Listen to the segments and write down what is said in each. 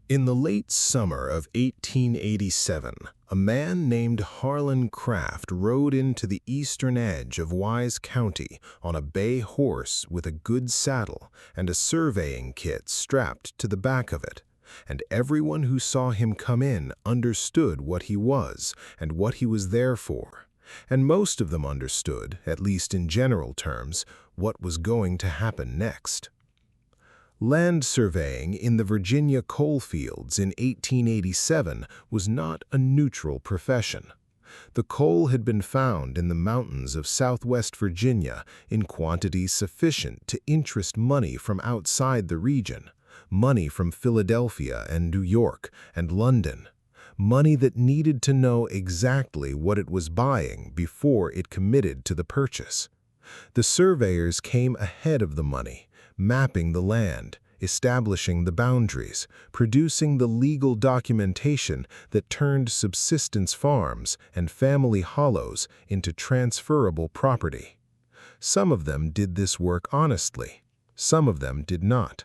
In the late summer of 1887, a man named Harlan Craft rode into the eastern edge of Wise County on a bay horse with a good saddle and a surveying kit strapped to the back of it, and everyone who saw him come in understood what he was and what he was there for, and most of them understood, at least in general terms, what was going to happen next. Land surveying in the Virginia coal fields in 1887 was not a neutral profession. The coal had been found in the mountains of southwest Virginia in quantities sufficient to interest money from outside the region, money from Philadelphia and New York and London, money that needed to know exactly what it was buying before it committed to the purchase. The surveyors came ahead of the money, mapping the land, establishing the boundaries, producing the legal documentation that turned subsistence farms and family hollows into transferable property. Some of them did this work honestly. Some of them did not.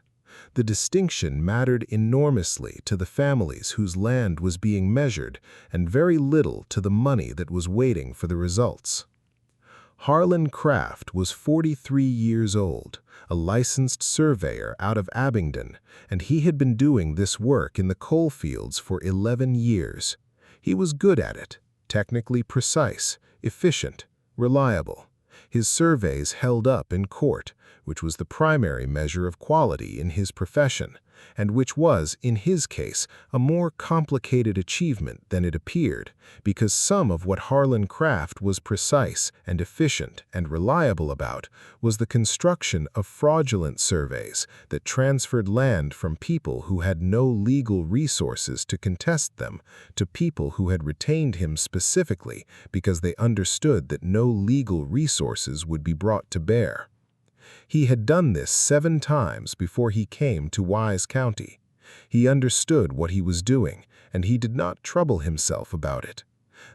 The distinction mattered enormously to the families whose land was being measured, and very little to the money that was waiting for the results. Harlan Craft was 43 years old, a licensed surveyor out of Abingdon, and he had been doing this work in the coal fields for 11 years. He was good at it, technically precise, efficient, reliable. His surveys held up in court, which was the primary measure of quality in his profession, and which was, in his case, a more complicated achievement than it appeared, because some of what Harlan Craft was precise and efficient and reliable about was the construction of fraudulent surveys that transferred land from people who had no legal resources to contest them to people who had retained him specifically because they understood that no legal resources would be brought to bear. He had done this 7 times before he came to Wise County. He understood what he was doing, and he did not trouble himself about it.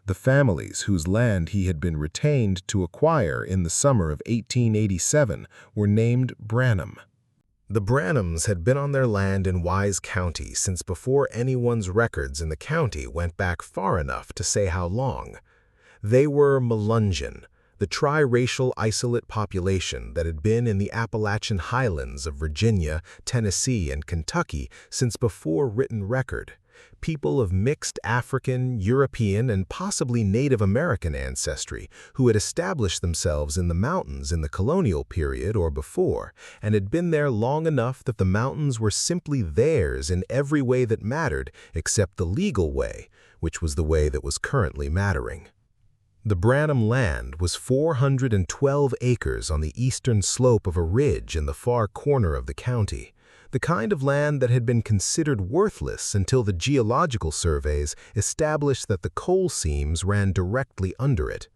The families whose land he had been retained to acquire in the summer of 1887 were named Branham. The Branhams had been on their land in Wise County since before anyone's records in the county went back far enough to say how long. They were Melungeon, the tri-racial isolate population that had been in the Appalachian highlands of Virginia, Tennessee, and Kentucky since before written record, people of mixed African, European, and possibly Native American ancestry who had established themselves in the mountains in the colonial period or before, and had been there long enough that the mountains were simply theirs in every way that mattered except the legal way, which was the way that was currently mattering. The Branham land was 412 acres on the eastern slope of a ridge in the far corner of the county, the kind of land that had been considered worthless until the geological surveys established that the coal seams ran directly under it.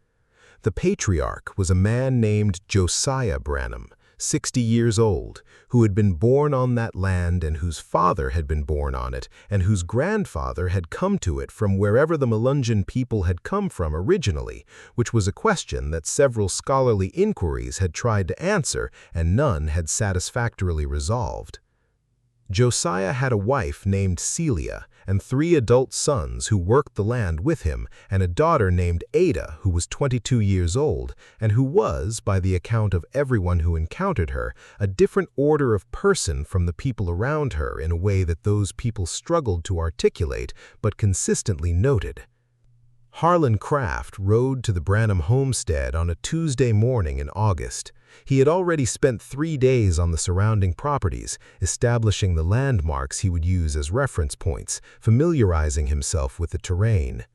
The patriarch was a man named Josiah Branham, 60 years old, who had been born on that land and whose father had been born on it and whose grandfather had come to it from wherever the Melungeon people had come from originally, which was a question that several scholarly inquiries had tried to answer and none had satisfactorily resolved. Josiah had a wife named Celia and 3 adult sons who worked the land with him, and a daughter named Ada who was 22 years old and who was, by the account of everyone who encountered her, a different order of person from the people around her in a way that those people struggled to articulate but consistently noted. Harlan Craft rode to the Branham homestead on a Tuesday morning in August. He had already spent 3 days on the surrounding properties, establishing the landmarks he would use as reference points, familiarizing himself with the terrain.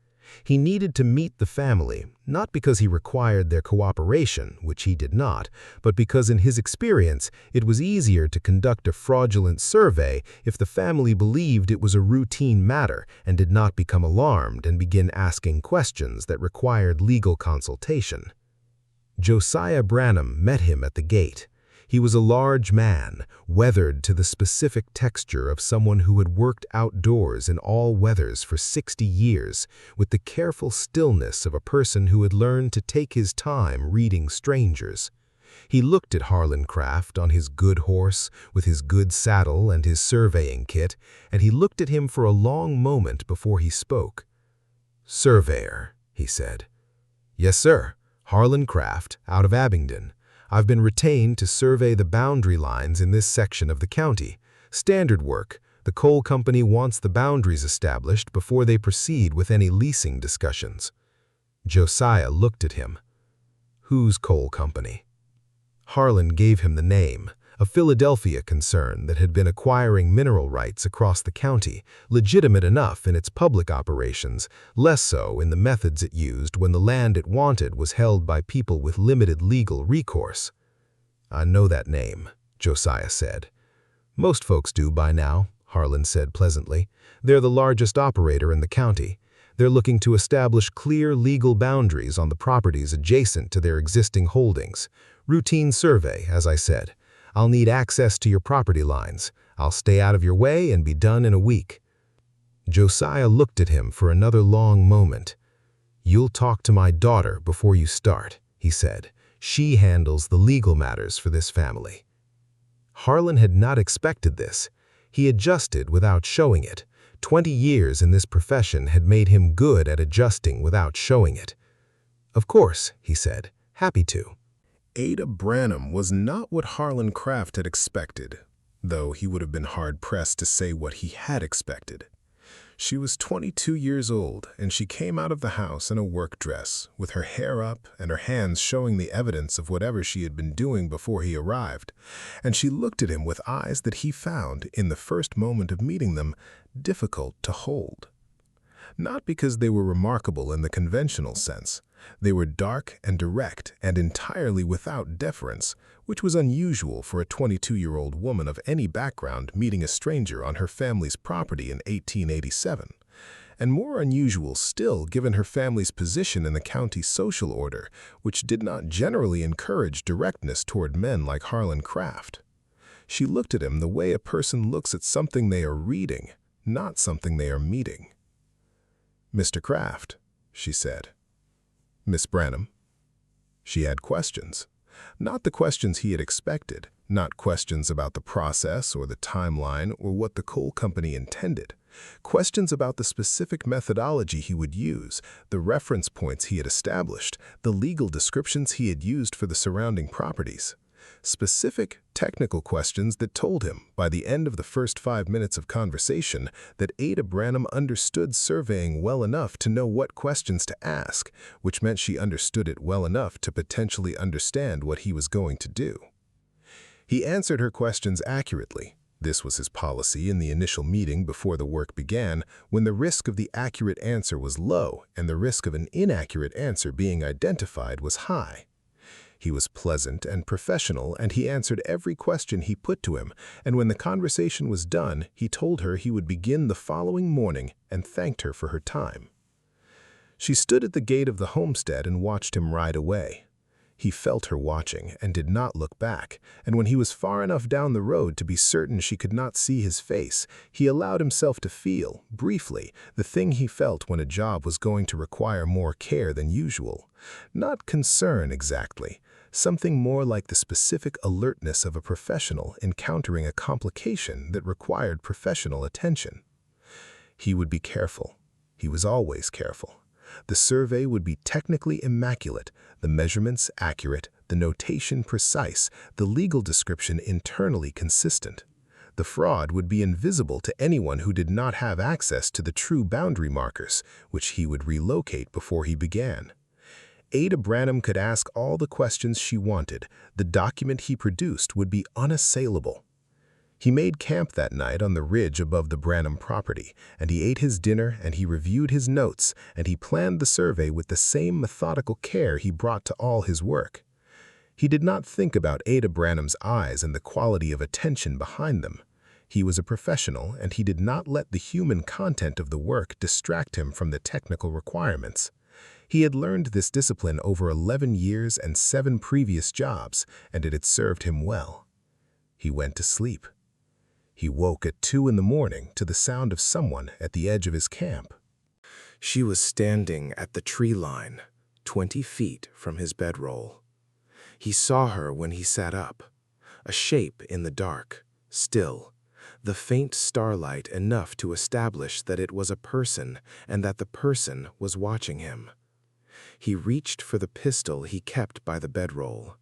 He needed to meet the family, not because he required their cooperation, which he did not, but because in his experience it was easier to conduct a fraudulent survey if the family believed it was a routine matter and did not become alarmed and begin asking questions that required legal consultation. Josiah Branham met him at the gate. He was a large man, weathered to the specific texture of someone who had worked outdoors in all weathers for 60 years, with the careful stillness of a person who had learned to take his time reading strangers. He looked at Harlan Craft on his good horse, with his good saddle and his surveying kit, and he looked at him for a long moment before he spoke. "Surveyor," he said. "Yes, sir. Harlan Craft, out of Abingdon. I've been retained to survey the boundary lines in this section of the county. Standard work. The coal company wants the boundaries established before they proceed with any leasing discussions." Josiah looked at him. "Whose coal company?" Harlan gave him the name, a Philadelphia concern that had been acquiring mineral rights across the county, legitimate enough in its public operations, less so in the methods it used when the land it wanted was held by people with limited legal recourse. "I know that name," Josiah said. "Most folks do by now," Harlan said pleasantly. "They're the largest operator in the county. They're looking to establish clear legal boundaries on the properties adjacent to their existing holdings. Routine survey, as I said. I'll need access to your property lines. I'll stay out of your way and be done in a week." Josiah looked at him for another long moment. "You'll talk to my daughter before you start," he said. "She handles the legal matters for this family." Harlan had not expected this. He adjusted without showing it. 20 years in this profession had made him good at adjusting without showing it. "Of course," he said. "Happy to." Ada Branham was not what Harlan Craft had expected, though he would have been hard-pressed to say what he had expected. She was 22 years old, and she came out of the house in a work dress, with her hair up and her hands showing the evidence of whatever she had been doing before he arrived, and she looked at him with eyes that he found, in the first moment of meeting them, difficult to hold. Not because they were remarkable in the conventional sense. They were dark and direct and entirely without deference, which was unusual for a 22-year-old woman of any background meeting a stranger on her family's property in 1887, and more unusual still given her family's position in the county social order, which did not generally encourage directness toward men like Harlan Craft. She looked at him the way a person looks at something they are reading, not something they are meeting. "Mr. Craft," she said. "Miss Branham." She had questions. Not the questions he had expected, not questions about the process or the timeline or what the coal company intended. Questions about the specific methodology he would use, the reference points he had established, the legal descriptions he had used for the surrounding properties. Specific, technical questions that told him, by the end of the first 5 minutes of conversation, that Ada Branham understood surveying well enough to know what questions to ask, which meant she understood it well enough to potentially understand what he was going to do. He answered her questions accurately. This was his policy in the initial meeting before the work began, when the risk of the accurate answer was low and the risk of an inaccurate answer being identified was high. He was pleasant and professional, and he answered every question he put to him, and when the conversation was done, he told her he would begin the following morning and thanked her for her time. She stood at the gate of the homestead and watched him ride away. He felt her watching and did not look back, and when he was far enough down the road to be certain she could not see his face, he allowed himself to feel, briefly, the thing he felt when a job was going to require more care than usual. Not concern exactly, something more like the specific alertness of a professional encountering a complication that required professional attention. He would be careful. He was always careful. The survey would be technically immaculate, the measurements accurate, the notation precise, the legal description internally consistent. The fraud would be invisible to anyone who did not have access to the true boundary markers, which he would relocate before he began. Ada Branham could ask all the questions she wanted. The document he produced would be unassailable. He made camp that night on the ridge above the Branham property, and he ate his dinner, and he reviewed his notes, and he planned the survey with the same methodical care he brought to all his work. He did not think about Ada Branham's eyes and the quality of attention behind them. He was a professional, and he did not let the human content of the work distract him from the technical requirements. He had learned this discipline over 11 years and 7 previous jobs, and it had served him well. He went to sleep. He woke at 2 in the morning to the sound of someone at the edge of his camp. She was standing at the tree line, 20 feet from his bedroll. He saw her when he sat up, a shape in the dark, still, the faint starlight enough to establish that it was a person and that the person was watching him. He reached for the pistol he kept by the bedroll.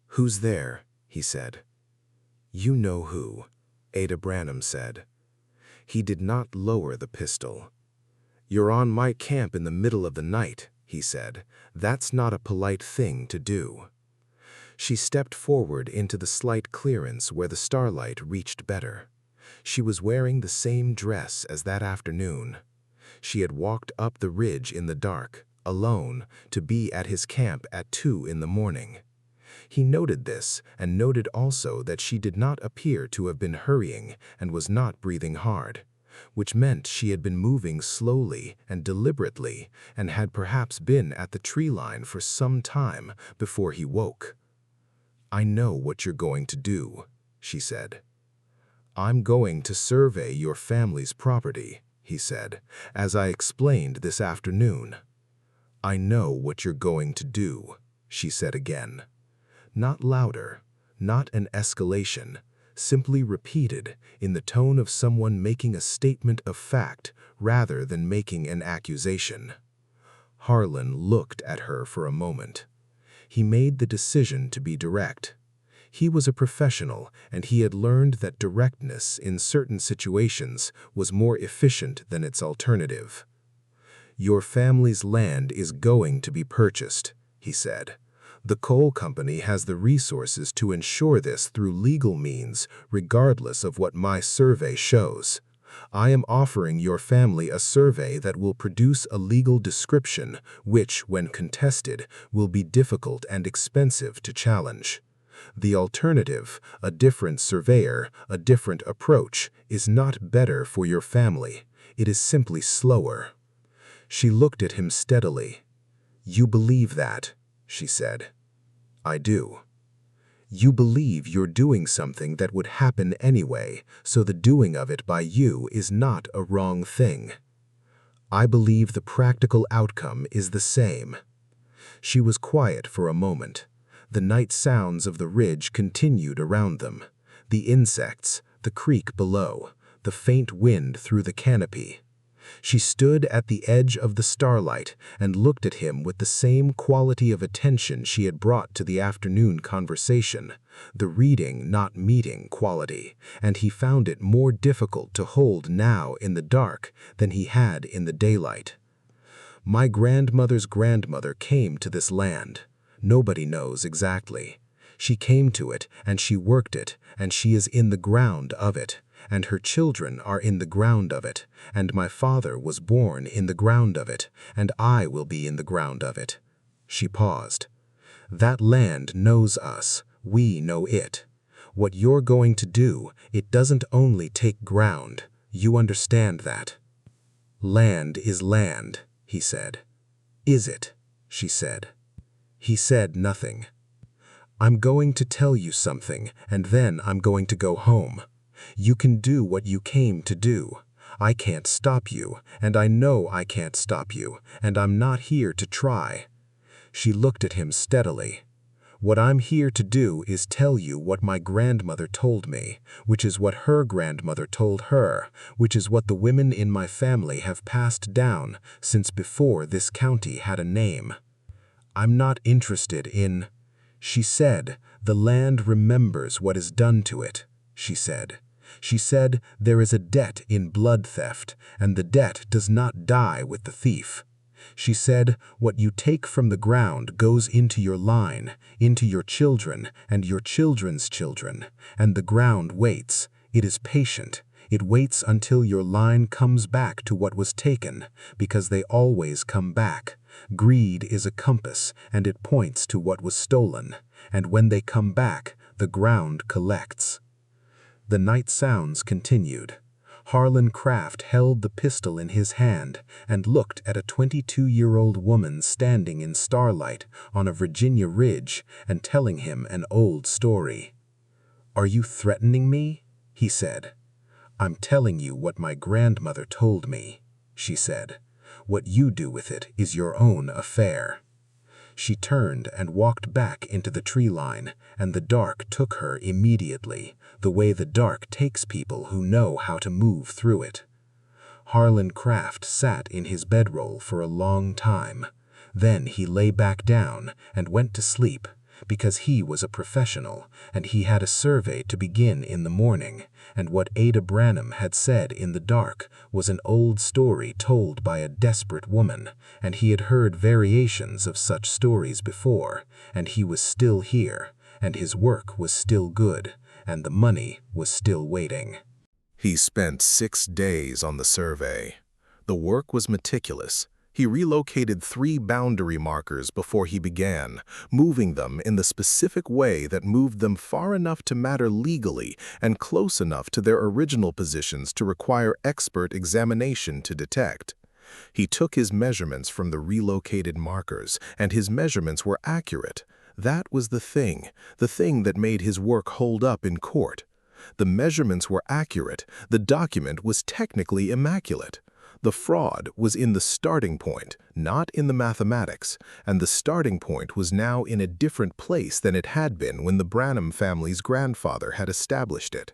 "Who's there?" he said. "You know who," Ada Branham said. He did not lower the pistol. "You're on my camp in the middle of the night," he said. "That's not a polite thing to do." She stepped forward into the slight clearance where the starlight reached better. She was wearing the same dress as that afternoon. She had walked up the ridge in the dark, alone, to be at his camp at 2 in the morning. He noted this, and noted also that she did not appear to have been hurrying and was not breathing hard, which meant she had been moving slowly and deliberately and had perhaps been at the tree line for some time before he woke. "I know what you're going to do," she said. "I'm going to survey your family's property," he said, "as I explained this afternoon." "I know what you're going to do," she said again. Not louder, not an escalation, simply repeated in the tone of someone making a statement of fact rather than making an accusation. Harlan looked at her for a moment. He made the decision to be direct. He was a professional, and he had learned that directness in certain situations was more efficient than its alternative. "Your family's land is going to be purchased," he said. "The coal company has the resources to ensure this through legal means, regardless of what my survey shows. I am offering your family a survey that will produce a legal description, which, when contested, will be difficult and expensive to challenge. The alternative, a different surveyor, a different approach, is not better for your family. It is simply slower." She looked at him steadily. "You believe that?" she said. "I do." "You believe you're doing something that would happen anyway, so the doing of it by you is not a wrong thing." "I believe the practical outcome is the same." She was quiet for a moment. The night sounds of the ridge continued around them. The insects, the creek below, the faint wind through the canopy. She stood at the edge of the starlight and looked at him with the same quality of attention she had brought to the afternoon conversation, the reading not meeting quality, and he found it more difficult to hold now in the dark than he had in the daylight. "My grandmother's grandmother came to this land. Nobody knows exactly. She came to it, and she worked it, and she is in the ground of it, and her children are in the ground of it, and my father was born in the ground of it, and I will be in the ground of it." She paused. "That land knows us. We know it. What you're going to do, it doesn't only take ground. You understand that." "Land is land," he said. "Is it?" she said. He said nothing. "I'm going to tell you something, and then I'm going to go home. You can do what you came to do. I can't stop you, and I know I can't stop you, and I'm not here to try." She looked at him steadily. "What I'm here to do is tell you what my grandmother told me, which is what her grandmother told her, which is what the women in my family have passed down since before this county had a name. I'm not interested in—" She said, "The land remembers what is done to it," she said. She said, "There is a debt in blood theft, and the debt does not die with the thief." She said, "What you take from the ground goes into your line, into your children and your children's children, and the ground waits. It is patient. It waits until your line comes back to what was taken, because they always come back. Greed is a compass, and it points to what was stolen, and when they come back, the ground collects." The night sounds continued. Harlan Craft held the pistol in his hand and looked at a 22-year-old woman standing in starlight on a Virginia ridge and telling him an old story. "Are you threatening me?" he said. "I'm telling you what my grandmother told me," she said. "What you do with it is your own affair." She turned and walked back into the tree line, and the dark took her immediately, the way the dark takes people who know how to move through it. Harlan Craft sat in his bedroll for a long time. Then he lay back down and went to sleep, because he was a professional, and he had a survey to begin in the morning, and what Ada Branham had said in the dark was an old story told by a desperate woman, and he had heard variations of such stories before, and he was still here, and his work was still good, and the money was still waiting. He spent 6 days on the survey. The work was meticulous. He relocated 3 boundary markers before he began, moving them in the specific way that moved them far enough to matter legally and close enough to their original positions to require expert examination to detect. He took his measurements from the relocated markers, and his measurements were accurate. That was the thing that made his work hold up in court. The measurements were accurate. The document was technically immaculate. The fraud was in the starting point, not in the mathematics, and the starting point was now in a different place than it had been when the Branham family's grandfather had established it.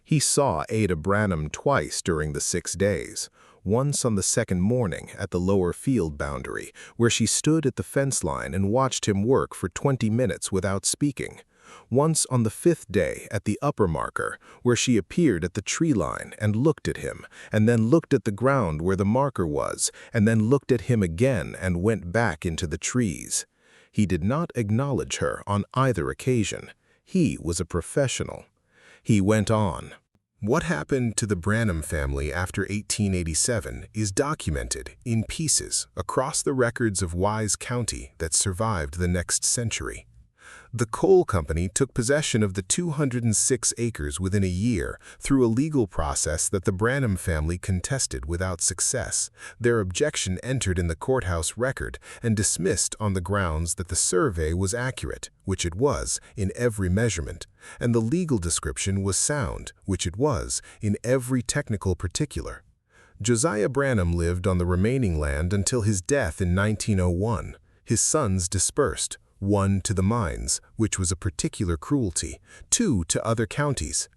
He saw Ada Branham twice during the 6 days, once on the second morning at the lower field boundary, where she stood at the fence line and watched him work for 20 minutes without speaking. Once on the 5th day at the upper marker, where she appeared at the tree line and looked at him, and then looked at the ground where the marker was, and then looked at him again and went back into the trees. He did not acknowledge her on either occasion. He was a professional. He went on. What happened to the Branham family after 1887 is documented in pieces across the records of Wise County that survived the next century. The coal company took possession of the 206 acres within a year through a legal process that the Branham family contested without success. Their objection entered in the courthouse record and dismissed on the grounds that the survey was accurate, which it was, in every measurement, and the legal description was sound, which it was, in every technical particular. Josiah Branham lived on the remaining land until his death in 1901. His sons dispersed. 1 to the mines, which was a particular cruelty, 2 to other counties.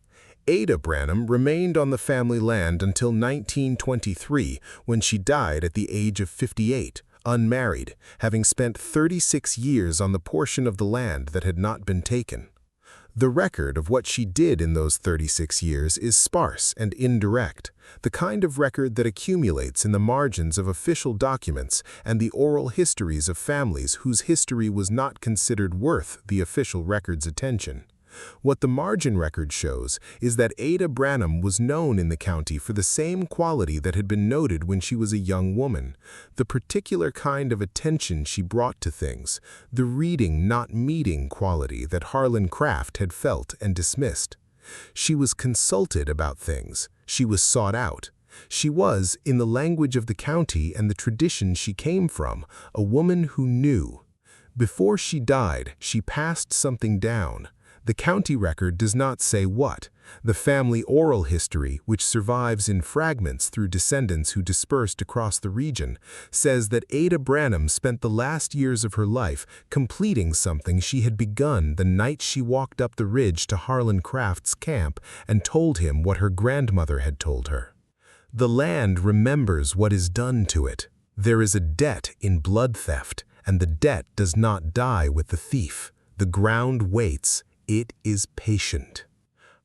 Ada Branham remained on the family land until 1923, when she died at the age of 58, unmarried, having spent 36 years on the portion of the land that had not been taken. The record of what she did in those 36 years is sparse and indirect, the kind of record that accumulates in the margins of official documents and the oral histories of families whose history was not considered worth the official record's attention. What the margin record shows is that Ada Branham was known in the county for the same quality that had been noted when she was a young woman, the particular kind of attention she brought to things, the reading not meeting quality that Harlan Craft had felt and dismissed. She was consulted about things. She was sought out. She was, in the language of the county and the tradition she came from, a woman who knew. Before she died, she passed something down. The county record does not say what. The family oral history, which survives in fragments through descendants who dispersed across the region, says that Ada Branham spent the last years of her life completing something she had begun the night she walked up the ridge to Harlan Craft's camp and told him what her grandmother had told her. The land remembers what is done to it. There is a debt in blood theft, and the debt does not die with the thief. The ground waits. It is patient.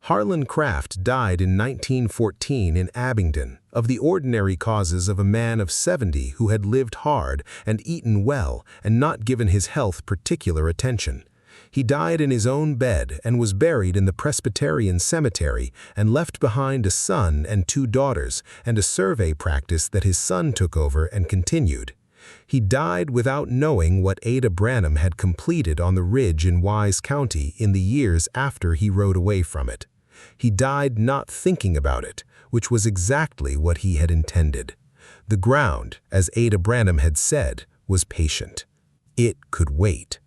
Harlan Craft died in 1914 in Abingdon of the ordinary causes of a man of 70 who had lived hard and eaten well and not given his health particular attention. He died in his own bed and was buried in the Presbyterian cemetery and left behind a son and 2 daughters and a survey practice that his son took over and continued. He died without knowing what Ada Branham had completed on the ridge in Wise County in the years after he rode away from it. He died not thinking about it, which was exactly what he had intended. The ground, as Ada Branham had said, was patient. It could wait.